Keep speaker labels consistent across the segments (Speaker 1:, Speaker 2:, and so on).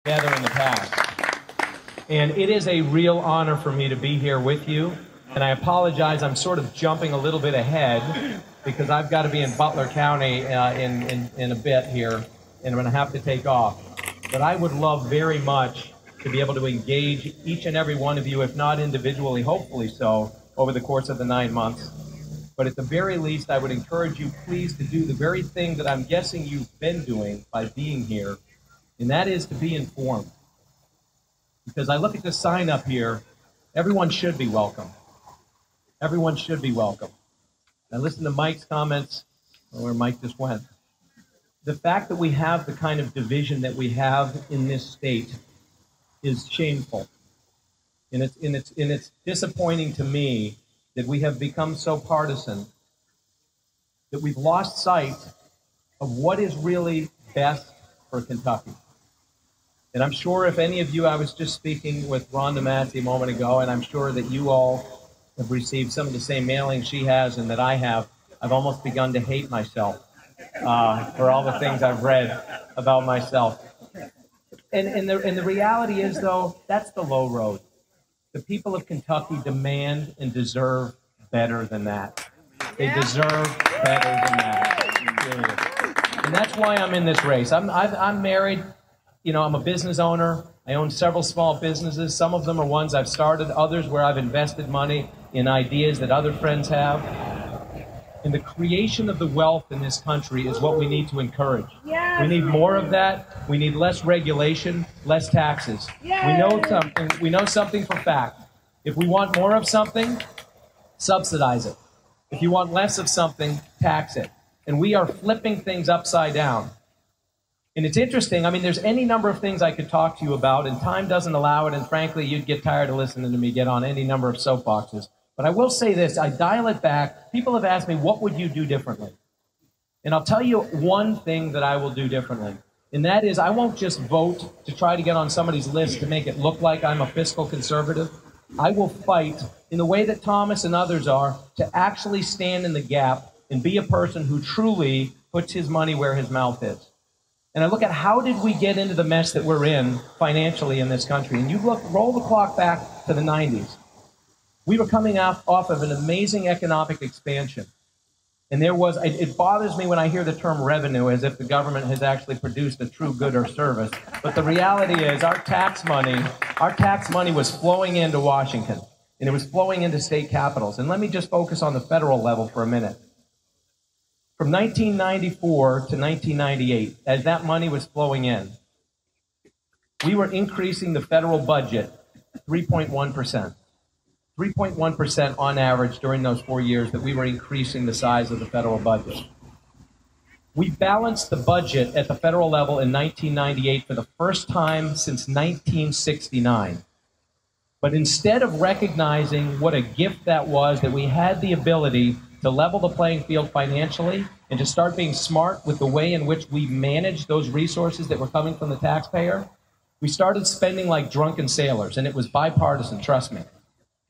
Speaker 1: together in the past. And it is a real honor for me to be here with you. And I apologize, I'm sort of jumping a little bit ahead because I've got to be in Butler County in a bit here, and I'm going to have to take off. But I would love very much to be able to engage each and every one of you, if not individually, hopefully so, over the course of the 9 months. But at the very least, I would encourage you, please, to do the very thing that I'm guessing you've been doing by being here, and that is to be informed. Because I look at this sign up here, everyone should be welcome. Everyone should be welcome. I listened to Mike's comments, where Mike just went. The fact that we have the kind of division that we have in this state is shameful. And it's disappointing to me that we have become so partisan that we've lost sight of what is really best for Kentucky. And I'm sure if any of you, I was just speaking with Rhonda Massey a moment ago, and I'm sure that you all have received some of the same mailings she has and that I have. I've almost begun to hate myself for all the things I've read about myself. And the reality is, though, that's the low road. The people of Kentucky demand and deserve better than that. They deserve better than that. Period. And that's why I'm in this race. I'm married. You know, I'm a business owner. I own several small businesses. Some of them are ones I've started, others where I've invested money in ideas that other friends have. And the creation of the wealth in this country is what we need to encourage. Yes. We need more of that. We need less regulation, less taxes. Yes. We know something for fact. If we want more of something, subsidize it. If you want less of something, tax it. And we are flipping things upside down. And it's interesting. I mean, there's any number of things I could talk to you about, and time doesn't allow it, and frankly, you'd get tired of listening to me get on any number of soapboxes. But I will say this, I dial it back. People have asked me, what would you do differently? And I'll tell you one thing that I will do differently. And that is, I won't just vote to try to get on somebody's list to make it look like I'm a fiscal conservative. I will fight in the way that Thomas and others are to actually stand in the gap and be a person who truly puts his money where his mouth is. And I look at how did we get into the mess that we're in financially in this country. And you roll the clock back to the 90s. We were coming off of an amazing economic expansion. And there was, it bothers me when I hear the term revenue as if the government has actually produced a true good or service. But the reality is our tax money was flowing into Washington. And it was flowing into state capitals. And let me just focus on the federal level for a minute. From 1994 to 1998, as that money was flowing in, we were increasing the federal budget 3.1%. 3.1% on average during those 4 years that we were increasing the size of the federal budget. We balanced the budget at the federal level in 1998 for the first time since 1969. But instead of recognizing what a gift that was, that we had the ability to level the playing field financially and to start being smart with the way in which we managed those resources that were coming from the taxpayer, we started spending like drunken sailors, and it was bipartisan, trust me.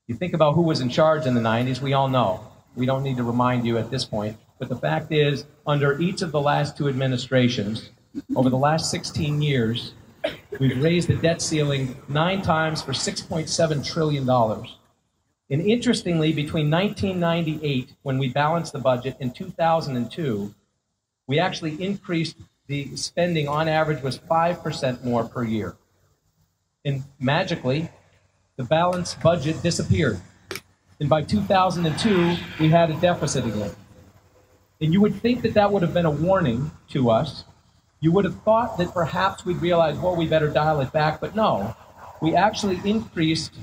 Speaker 1: You think about who was in charge in the 90s, we all know. We don't need to remind you at this point. But the fact is, under each of the last two administrations, over the last 16 years, we've raised the debt ceiling 9 times for $6.7 trillion. And interestingly, between 1998, when we balanced the budget, and 2002, we actually increased the spending on average was 5% more per year. And magically, the balanced budget disappeared. And by 2002, we had a deficit again. And you would think that that would have been a warning to us. You would have thought that perhaps we'd realize, well, we better dial it back. But no, we actually increased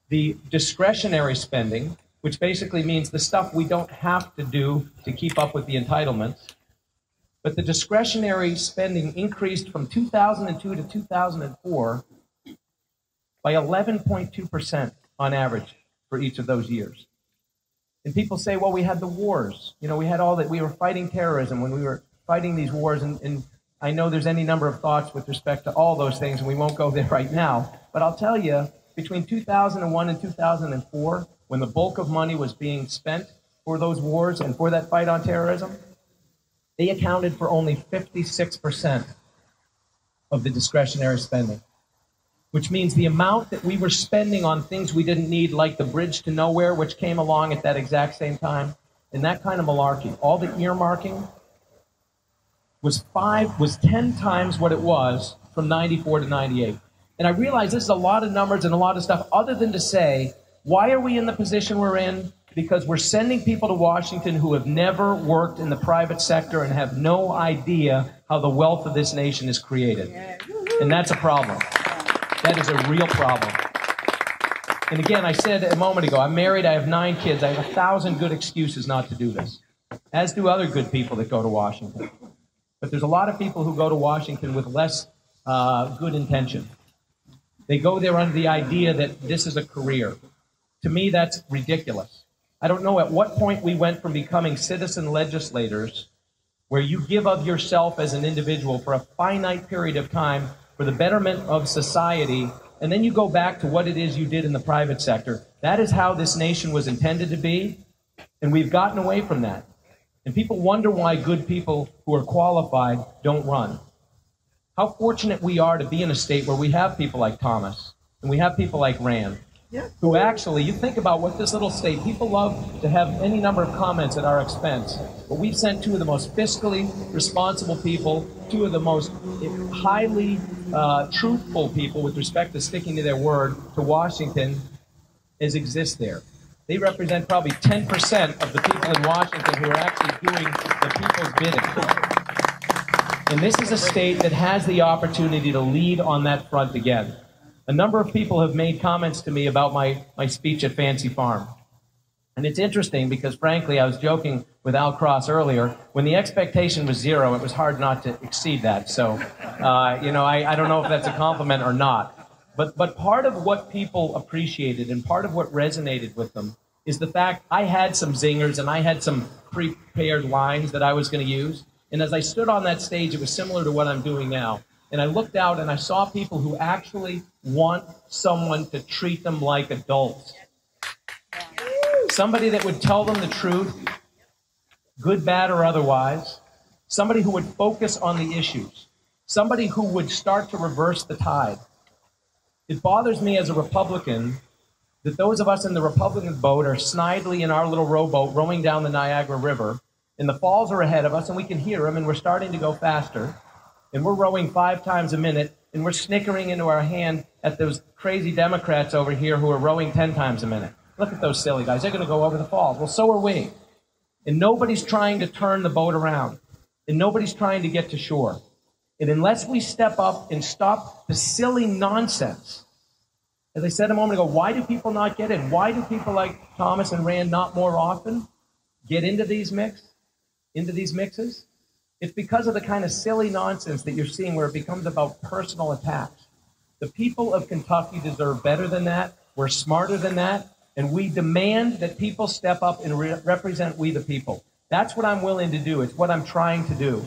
Speaker 1: the discretionary spending, which basically means the stuff we don't have to do to keep up with the entitlements. But the discretionary spending increased from 2002 to 2004 by 11.2% on average for each of those years. And people say, well, we had the wars. You know, we had all that. We were fighting terrorism when we were fighting these wars. And I know there's any number of thoughts with respect to all those things, and we won't go there right now. But I'll tell you, between 2001 and 2004, when the bulk of money was being spent for those wars and for that fight on terrorism, they accounted for only 56% of the discretionary spending, which means the amount that we were spending on things we didn't need, like the bridge to nowhere, which came along at that exact same time, and that kind of malarkey. All the earmarking was 10 times what it was from 94 to 98. And I realize this is a lot of numbers and a lot of stuff, other than to say, why are we in the position we're in? Because we're sending people to Washington who have never worked in the private sector and have no idea how the wealth of this nation is created. And that's a problem. That is a real problem. And again, I said a moment ago, I'm married, I have 9 kids, I have 1,000 good excuses not to do this, as do other good people that go to Washington. But there's a lot of people who go to Washington with less good intention. They go there under the idea that this is a career. To me, that's ridiculous. I don't know at what point we went from becoming citizen legislators, where you give of yourself as an individual for a finite period of time for the betterment of society, and then you go back to what it is you did in the private sector. That is how this nation was intended to be, and we've gotten away from that. And people wonder why good people who are qualified don't run. How fortunate we are to be in a state where we have people like Thomas, and we have people like Rand, who actually, you think about what this little state, people love to have any number of comments at our expense, but we've sent 2 of the most fiscally responsible people, 2 of the most highly truthful people with respect to sticking to their word to Washington as exist there. They represent probably 10% of the people in Washington who are actually doing the people's bidding. And this is a state that has the opportunity to lead on that front again. A number of people have made comments to me about my speech at Fancy Farm. And it's interesting because, frankly, I was joking with Al Cross earlier. When the expectation was 0, it was hard not to exceed that. So, I don't know if that's a compliment or not. But part of what people appreciated and part of what resonated with them is the fact I had some zingers and I had some prepared lines that I was going to use. And as I stood on that stage, it was similar to what I'm doing now. And I looked out and I saw people who actually want someone to treat them like adults. Somebody that would tell them the truth, good, bad, or otherwise. Somebody who would focus on the issues. Somebody who would start to reverse the tide. It bothers me as a Republican that those of us in the Republican boat are snidely in our little rowboat rowing down the Niagara River, and the falls are ahead of us, and we can hear them, and we're starting to go faster. And we're rowing 5 times a minute, and we're snickering into our hand at those crazy Democrats over here who are rowing 10 times a minute. Look at those silly guys. They're going to go over the falls. Well, so are we. And nobody's trying to turn the boat around. And nobody's trying to get to shore. And unless we step up and stop the silly nonsense, as I said a moment ago, why do people not get in? Why do people like Thomas and Rand not more often get into these mixes? It's because of the kind of silly nonsense that you're seeing where it becomes about personal attacks. The people of Kentucky deserve better than that. We're smarter than that. And we demand that people step up and represent we the people. That's what I'm willing to do. It's what I'm trying to do.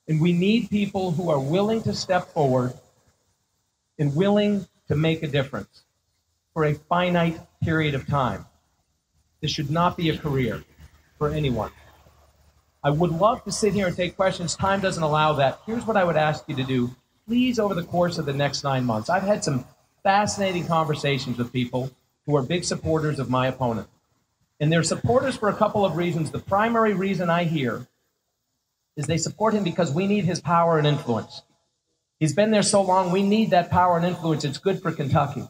Speaker 1: And we need people who are willing to step forward and willing to make a difference for a finite period of time. This should not be a career for anyone. I would love to sit here and take questions. Time doesn't allow that. Here's what I would ask you to do. Please, over the course of the next 9 months, I've had some fascinating conversations with people who are big supporters of my opponent. And they're supporters for a couple of reasons. The primary reason I hear is they support him because we need his power and influence. He's been there so long, we need that power and influence. It's good for Kentucky.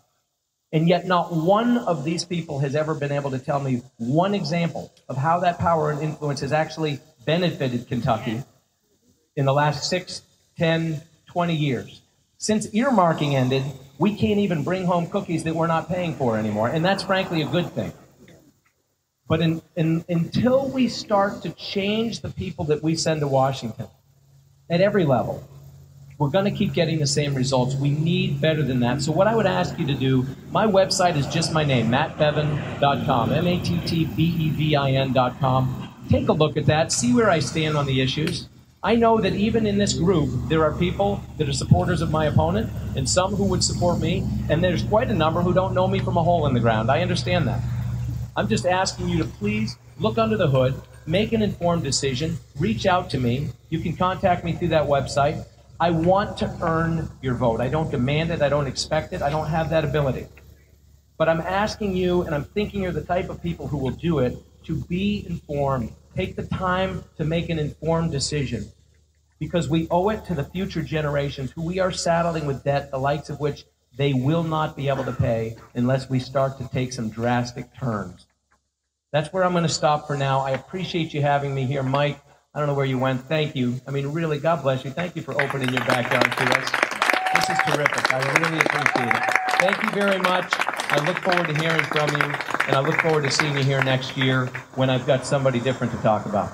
Speaker 1: And yet not one of these people has ever been able to tell me one example of how that power and influence has actually benefited Kentucky in the last 6, 10, 20 years. Since earmarking ended, we can't even bring home cookies that we're not paying for anymore, and that's frankly a good thing. But until we start to change the people that we send to Washington at every level, we're going to keep getting the same results. We need better than that. So what I would ask you to do, my website is just my name, mattbevin.com, mattbevin.com. Take a look at that, see where I stand on the issues. I know that even in this group, there are people that are supporters of my opponent and some who would support me, and there's quite a number who don't know me from a hole in the ground. I understand that. I'm just asking you to please look under the hood, make an informed decision, reach out to me. You can contact me through that website. I want to earn your vote. I don't demand it. I don't expect it. I don't have that ability. But I'm asking you, and I'm thinking you're the type of people who will do it, to be informed. Take the time to make an informed decision, because we owe it to the future generations who we are saddling with debt, the likes of which they will not be able to pay unless we start to take some drastic turns. That's where I'm going to stop for now. I appreciate you having me here. Mike, I don't know where you went. Thank you. I mean, really, God bless you. Thank you for opening your backyard to us. This is terrific. I really appreciate it. Thank you very much. I look forward to hearing from you, and I look forward to seeing you here next year when I've got somebody different to talk about.